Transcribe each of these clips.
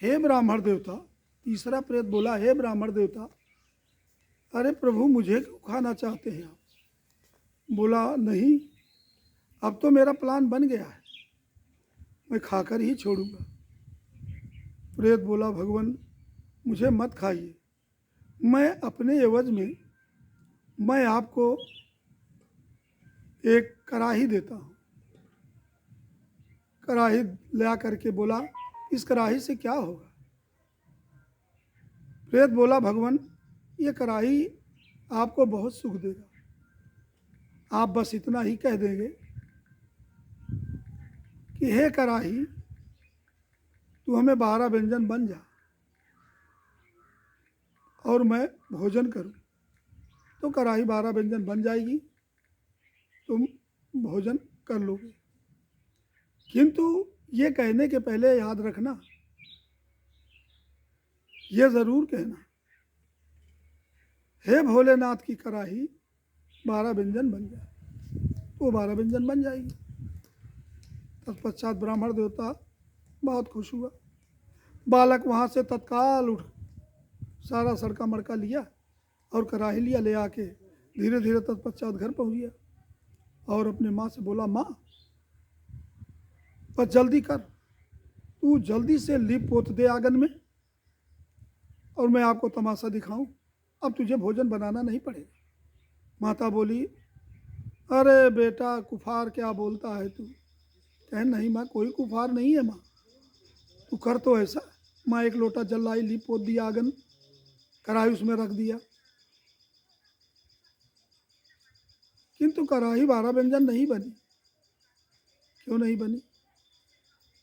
हे ब्राह्मण देवता, तीसरा प्रेत बोला, हे ब्राह्मण देवता, अरे प्रभु मुझे क्यों खाना चाहते हैं आप? बोला नहीं, अब तो मेरा प्लान बन गया है, मैं खाकर ही छोड़ूंगा। प्रेत बोला, भगवान मुझे मत खाइए, मैं अपने एवज में मैं आपको एक कड़ाही देता हूँ। कड़ाही ला करके बोला, इस कड़ाही से क्या होगा? प्रेत बोला, भगवान ये कड़ाही आपको बहुत सुख देगा, आप बस इतना ही कह देंगे कि हे कड़ाही तू हमें 12 व्यंजन बन जा और मैं भोजन करूं, तो कड़ाही 12 व्यंजन बन जाएगी, तुम भोजन कर लोगे। किंतु ये कहने के पहले याद रखना, ये जरूर कहना, हे भोलेनाथ की कड़ाही 12 व्यंजन बन जाए, तो 12 व्यंजन बन जाएगी। तत्पश्चात ब्राह्मण देवता बहुत खुश हुआ। बालक वहाँ से तत्काल उठ सारा सड़का मड़का लिया और कड़ाही लिया, ले आके धीरे धीरे तत्पश्चात घर पहुँच गया और अपने माँ से बोला, माँ बस जल्दी कर, तू जल्दी से लीप पोत दे आंगन में और मैं आपको तमाशा दिखाऊं, अब तुझे भोजन बनाना नहीं पड़ेगा। माता बोली, अरे बेटा कुफार क्या बोलता है तू? कहे नहीं माँ, कोई कुफार नहीं है माँ, तू कर तो ऐसा। माँ एक लोटा जल लाई, लीप पोत दिया आंगन, कढ़ाई उसमें रख दिया, किंतु कढ़ाई 12 व्यंजन नहीं बनी। क्यों नहीं बनी?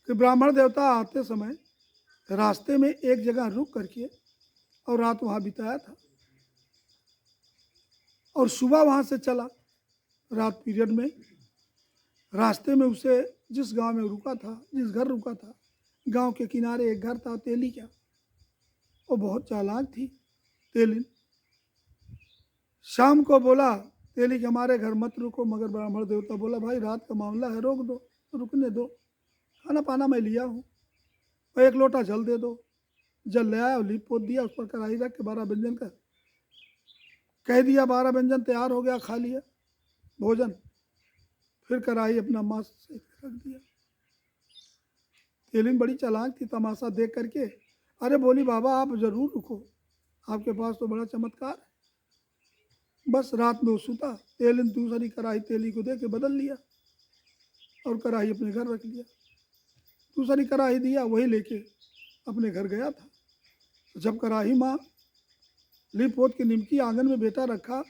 कि ब्राह्मण देवता आते समय रास्ते में एक जगह रुक करके और रात वहाँ बिताया था और सुबह वहाँ से चला। रात पीरियड में रास्ते में उसे जिस गांव में रुका था, जिस घर रुका था, गांव के किनारे एक घर था, तेली क्या, वो बहुत चालाक थी तेलिन। शाम को बोला तेली के हमारे घर मत रुको, मगर ब्राह्मण देवता बोला, भाई रात का मामला है, रोक दो, रुकने दो, खाना पाना मैं लिया हूँ, और एक लोटा जल दे दो। जल ले आया, लीप पोत दिया, उस पर कढ़ाई रख के 12 व्यंजन का कह दिया, 12 व्यंजन तैयार हो गया, खा लिया भोजन। फिर कढ़ाई अपना मांस से रख दिया। तेलिन बड़ी चालाक थी, तमाशा देख करके अरे बोली, बाबा आप जरूर रुको, आपके पास तो बड़ा चमत्कार है। बस रात में वो सूता, तेलिन दूसरी कढ़ाई तेली को दे के बदल लिया और कढ़ाई अपने घर रख लिया। दूसरी कढ़ाई दिया, वही लेके अपने घर गया था। तो जब कढ़ाई माँ लीप पोत के निमकी आंगन में बेटा रखा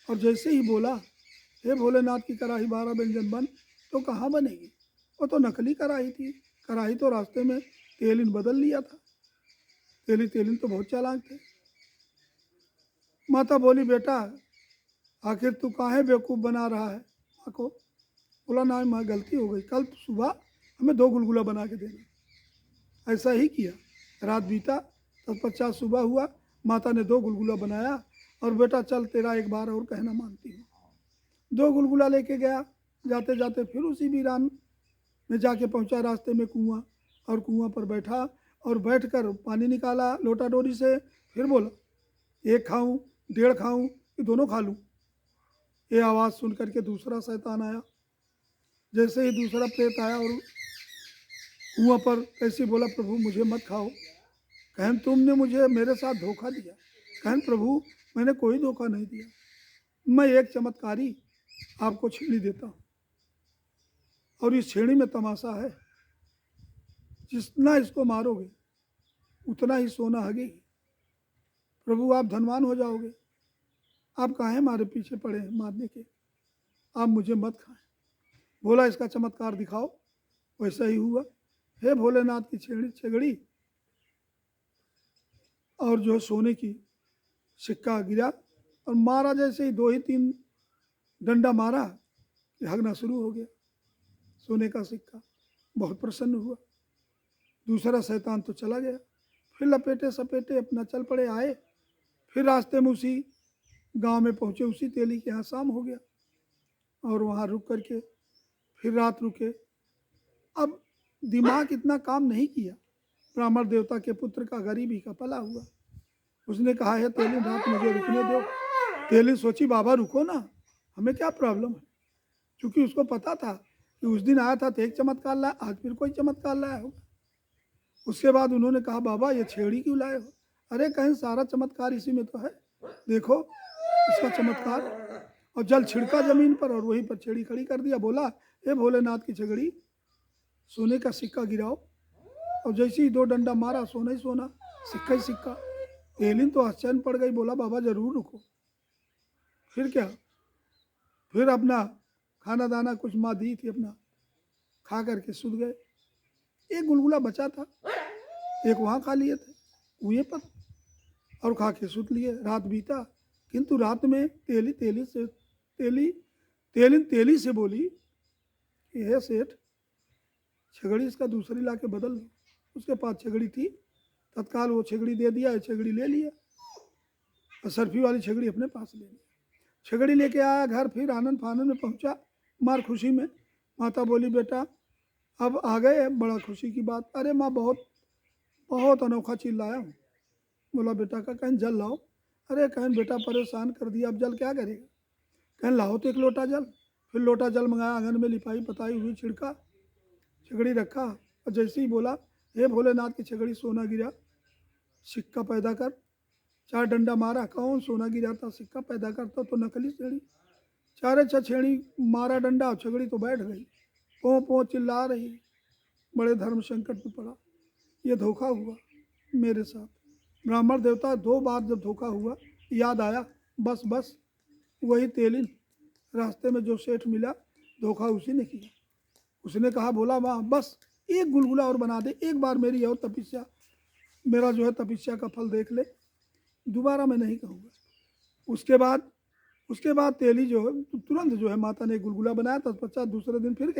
और जैसे ही बोला, हे भोलेनाथ की कढ़ाई 12 व्यंजन बन, तो कहाँ बनेगी, वो तो नकली कढ़ाई थी। कढ़ाई तो रास्ते में तेलिन बदल लिया था। तेलिन तो बहुत चालाक थे। माता बोली, बेटा आखिर तू काहे बेवकूफ़ बना रहा है माँ को? बोला, ना माँ गलती हो गई, कल सुबह हमें 2 गुलगुला बना के देना। ऐसा ही किया, रात बीता, तत्पश्चात सुबह हुआ, माता ने 2 गुलगुला बनाया और बेटा चल तेरा एक बार और कहना मानती हूँ। 2 गुलगुला लेके गया, जाते जाते फिर उसी वीरान में जाके पहुंचा, रास्ते में कुआं, और कुआं पर बैठा और बैठकर पानी निकाला लोटा डोरी से। फिर बोला, एक खाऊं, 1.5 खाऊं कि दोनों खा लूं? ये आवाज़ सुन करके दूसरा शैतान आया। जैसे ही दूसरा प्रेत आया और कुआं पर कैसे बोला, प्रभु मुझे मत खाओ। कहन तुमने मुझे मेरे साथ धोखा दिया। कहन प्रभु मैंने कोई धोखा नहीं दिया, मैं एक चमत्कारी आपको छेड़ी देता हूँ और इस छेड़ी में तमाशा है, जितना इसको मारोगे उतना ही सोना हगेगी। प्रभु आप धनवान हो जाओगे, आप काहे हमारे पीछे पड़े हैं मारने के, आप मुझे मत खाएं। बोला, इसका चमत्कार दिखाओ। वैसा ही हुआ। हे भोलेनाथ की छेगड़ी और जो सोने की सिक्का गिरा और मारा, जैसे ही 2 ही 3 डंडा मारा कि हगना शुरू हो गया सोने का सिक्का। बहुत प्रसन्न हुआ। दूसरा शैतान तो चला गया। फिर लपेटे सपेटे अपना चल पड़े, आए। फिर रास्ते में उसी गांव में पहुंचे, उसी तेली के यहाँ शाम हो गया और वहाँ रुक करके फिर रात रुके। अब दिमाग इतना काम नहीं किया ब्राह्मण देवता के पुत्र का गरीबी का पला हुआ। उसने कहा है तेली रात मुझे रुकने दो। तेली सोची बाबा रुको ना, हमें क्या प्रॉब्लम है, क्योंकि उसको पता था कि उस दिन आया था तो एक चमत्कार लाया, आज फिर कोई चमत्कार लाया होगा। उसके बाद उन्होंने कहा बाबा ये छेड़ी क्यों लाए हो? अरे कहीं सारा चमत्कार इसी में तो है, देखो इसका चमत्कार। और जल छिड़का जमीन पर और वहीं पर छेड़ी खड़ी कर दिया। बोला हे भोलेनाथ की छगड़ी, सोने का सिक्का गिराओ। और जैसे ही 2 डंडा मारा, सोना ही सोना, सिक्का ही सिक्का। तेलिन तो आश्चर्य पड़ गई, बोला बाबा जरूर रुको। फिर क्या, फिर अपना खाना दाना कुछ माँ दी थी अपना खा करके सुत गए। एक गुलगुला बचा था, एक वहाँ खा लिए थे कुएं पर और खा के सुत लिए। रात बीता, किंतु रात में तेली से बोली कि हे सेठ, छगड़ी इसका दूसरी ला के बदल दो। उसके पास छगड़ी थी, तत्काल वो छगड़ी दे दिया, छगड़ी ले लिया और सर्फी वाली छगड़ी अपने पास ले लिया। छगड़ी लेके आया घर, फिर आनंद फानंद में पहुंचा, मार खुशी में। माता बोली बेटा अब आ गए, बड़ा खुशी की बात। अरे माँ बहुत बहुत अनोखा चीज लाया हूँ। बोला बेटा का कहीं जल लाओ। अरे कहीं बेटा परेशान कर दिया, अब जल क्या करेगा? कहीं लाओ तो एक लोटा जल। फिर लोटा जल मंगाया, आंगन में लिपाई पताई हुई, छिड़का, छगड़ी रखा और जैसे ही बोला हे भोलेनाथ की छगड़ी, सोना गिरा, सिक्का पैदा कर। 4 डंडा मारा, कौन सोना गिराता सिक्का पैदा करता, तो नकली छेड़ी। 4 छेड़ी मारा डंडा, छगड़ी तो बैठ गई, पो पो चिल्ला रही। बड़े धर्म संकट में पड़ा, ये धोखा हुआ मेरे साथ। ब्राह्मण देवता 2 बार जब धोखा हुआ, याद आया बस बस वही तेलिन, रास्ते में जो सेठ मिला, धोखा उसी ने किया। उसने कहा बोला माँ बस एक गुलगुला और बना दे, एक बार मेरी और तपस्या, मेरा जो है तपस्या का फल देख ले, दोबारा मैं नहीं कहूँगा। उसके बाद तेली जो है तुरंत जो है माता ने गुलगुला बनाया, तत्पश्चात दूसरे दिन फिर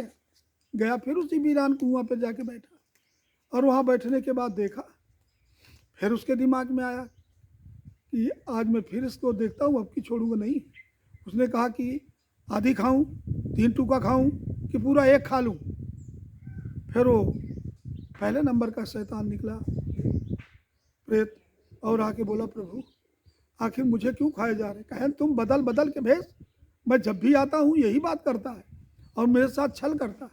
गया, फिर उसी वीरान कुआं पर जाके बैठा। और वहाँ बैठने के बाद देखा, फिर उसके दिमाग में आया कि आज मैं फिर इसको देखता हूँ, अब की छोड़ूंगा नहीं। उसने कहा कि आधी खाऊं, 3 टुकड़ा खाऊं कि पूरा एक खा लूं। फिर वो पहले नंबर का शैतान निकला, प्रेत, और आके बोला प्रभु आखिर मुझे क्यों खाए जा रहे? कहें तुम बदल बदल के भेज, मैं जब भी आता हूँ यही बात करता है और मेरे साथ छल करता है।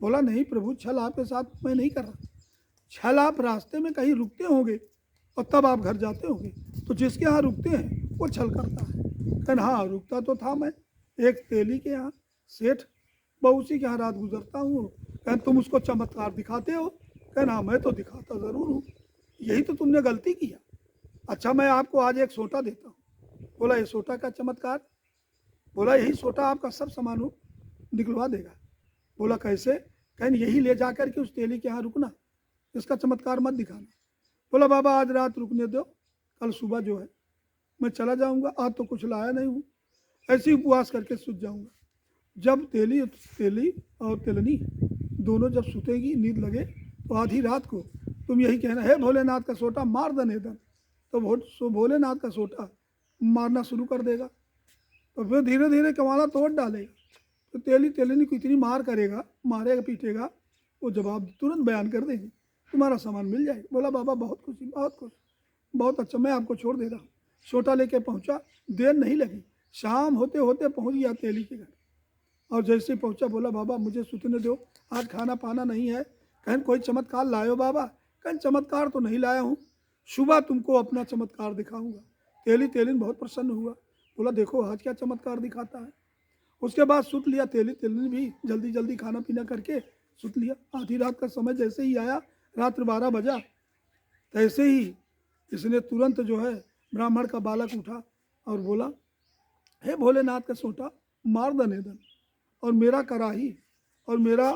बोला नहीं प्रभु, छल आपके साथ मैं नहीं कर रहा, छल आप रास्ते में कहीं रुकते होंगे और तब आप घर जाते होंगे, तो जिसके यहाँ रुकते हैं वो छल करता है। कहन हाँ रुकता तो था मैं एक तेली के यहाँ, सेठ बहूसी के यहाँ रात गुजरता हूँ। कहन तुम उसको चमत्कार दिखाते हो? कहन हाँ मैं तो दिखाता ज़रूर हूँ, यही तो तुमने गलती किया। अच्छा मैं आपको आज एक सोटा देता हूँ। बोला ये सोटा का चमत्कार? बोला यही सोटा आपका सब सामान निकलवा देगा। बोला कैसे? कहन यही ले जा कर के उस तेली के यहाँ रुकना, इसका चमत्कार मत दिखाना। बोला बाबा आज रात रुकने दो, कल सुबह जो है मैं चला जाऊंगा, आज तो कुछ लाया नहीं हूँ, ऐसे ही उपवास करके सूत जाऊंगा। जब तेली और तेलनी दोनों जब सुतेगी, नींद लगे, तो आधी रात को तुम यही कहना हे भोलेनाथ का सोटा मार दने दन, तो भोलेनाथ का सोटा मारना शुरू कर देगा। तो फिर धीरे धीरे कमाला तोड़ डालेगा। तो तेलनी को इतनी मार करेगा, मारेगा पीटेगा, वो जवाब तुरंत बयान कर देंगे, तुम्हारा सामान मिल जाएगा। बोला बाबा बहुत खुशी, बहुत खुश, बहुत अच्छा, मैं आपको छोड़ दे रहा हूँ। सोटा लेके पहुँचा, देर नहीं लगी, शाम होते होते पहुँच गया तेली के घर। और जैसे ही पहुँचा बोला बाबा मुझे सुतने दो, आज खाना पाना नहीं है। कहें कोई चमत्कार लायो बाबा? कहें चमत्कार तो नहीं लाया हूँ, सुबह तुमको अपना चमत्कार दिखाऊंगा। तेलिन बहुत प्रसन्न हुआ, बोला देखो आज क्या चमत्कार दिखाता है। उसके बाद सुत लिया तेलिन भी, जल्दी जल्दी खाना पीना करके सुत लिया। आधी रात का समय जैसे ही आया, रात्र 12 बजा, तैसे ही इसने तुरंत जो है ब्राह्मण का बालक उठा और बोला हे भोलेनाथ का सोटा मार दने दन, और मेरा कराही और मेरा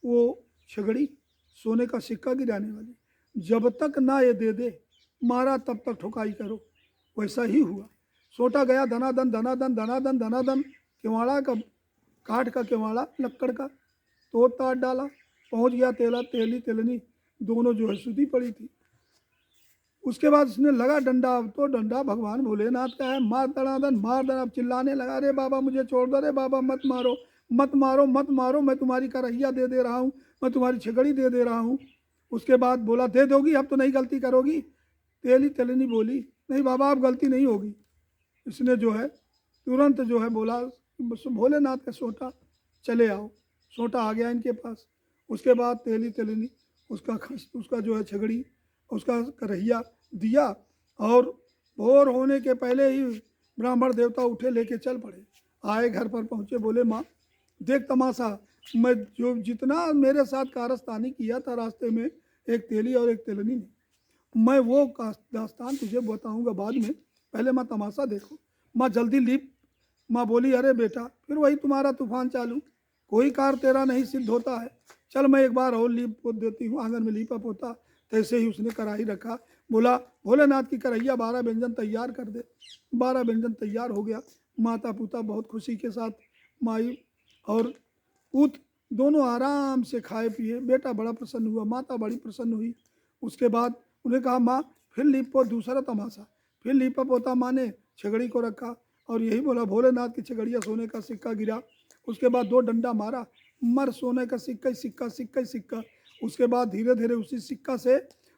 वो छगड़ी सोने का सिक्का गिराने वाली, जब तक ना ये दे दे मारा तब तक ठोकाई करो। वैसा ही हुआ, सोटा गया धनादन धनादन धनादन धनादन, केवाड़ा का काठ का केवाड़ा लक्कड़ का तोड़ ताड़ डाला, पहुंच गया तेलनी दोनों जो है सुधी पड़ी थी। उसके बाद उसने लगा डंडा, अब तो डंडा भगवान भोलेनाथ का है, मार दनादन मार दना, चिल्लाने लगा रे बाबा मुझे छोड़ दो, रे बाबा मत मारो मत मारो मत मारो, मैं तुम्हारी करहिया दे रहा हूँ, मैं तुम्हारी छगड़ी दे रहा हूँ। उसके बाद बोला दे दोगी, अब तो नहीं गलती करोगी। तेली तेलनी बोली नहीं बाबा अब गलती नहीं होगी। इसने जो है तुरंत जो है बोला भोलेनाथ का सोटा चले आओ। सोटा आ गया इनके पास। उसके बाद तेली तेलनी उसका जो है छगड़ी उसका करहिया दिया और भोर होने के पहले ही ब्राह्मण देवता उठे लेके चल पड़े। आए घर पर पहुँचे, बोले माँ देख तमाशा, मैं जो जितना मेरे साथ कारस्तानी किया था रास्ते में एक तेली और एक तेलनी ने, मैं वो दास्तान तुझे बताऊंगा बाद में, पहले माँ तमाशा देखो। माँ जल्दी लीप। माँ बोली अरे बेटा फिर वही तुम्हारा तूफान चालू, कोई कार तेरा नहीं सिद्ध होता है, चल मैं एक बार और लीप पोत देती हूँ। आंगन में लीपा पोता, तैसे ही उसने कढ़ाई रखा। बोला भोलेनाथ की कढ़ैया 12 व्यंजन तैयार कर दे। 12 व्यंजन तैयार हो गया। माता पिता बहुत खुशी के साथ, माई और पूत दोनों आराम से खाए पिए। बेटा बड़ा प्रसन्न हुआ, माता बड़ी प्रसन्न हुई। उसके बाद उन्हें कहा माँ फिर लीपो, दूसरा तमाशा। फिर लीपा पोता माँ ने छगड़ी को रखा और यही बोला भोलेनाथ की छगड़िया सोने का सिक्का गिरा। उसके बाद 2 डंडा मारा, मर सोने का सिक्का ही सिक्का, सिक्का ही सिक्का। उसके बाद धीरे धीरे उसी सिक्का से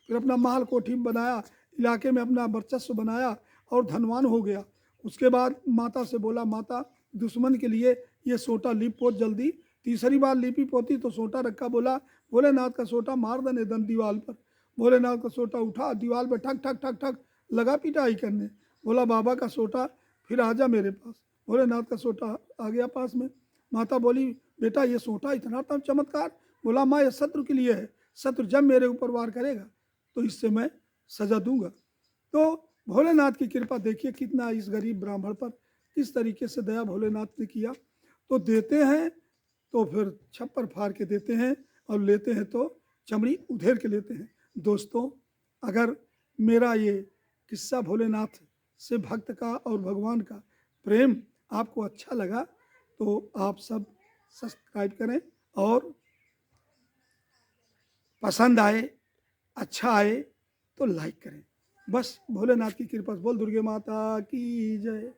फिर अपना महल कोठी बनाया, इलाके में अपना वर्चस्व बनाया और धनवान हो गया। उसके बाद माता से बोला माता दुश्मन के लिए ये सोटा लीप पोत जल्दी। तीसरी बार लीपी पोती तो सोटा रखा। बोला भोलेनाथ का सोटा मार दने दन दीवार पर। भोलेनाथ का सोटा उठा, दीवार पर ठक ठक ठक ठक लगा पिटाई करने। बोला बाबा का सोटा फिर आ जा मेरे पास। भोलेनाथ का सोटा आ गया पास में। माता बोली बेटा ये सोटा इतना तब चमत्कार। बोला माँ ये शत्रु के लिए है, शत्रु जब मेरे ऊपर वार करेगा तो इससे मैं सजा दूंगा। तो भोलेनाथ की कृपा देखिए कितना इस गरीब ब्राह्मण पर किस तरीके से दया भोलेनाथ ने किया। तो देते हैं तो फिर छप्पर फाड़ के देते हैं और लेते हैं तो चमड़ी उधेड़ के लेते हैं। दोस्तों अगर मेरा ये किस्सा भोलेनाथ से भक्त का और भगवान का प्रेम आपको अच्छा लगा तो आप सब सब्सक्राइब करें और पसंद आए अच्छा आए तो लाइक करें। बस भोलेनाथ की कृपा से। बोल दुर्गे माता की जय।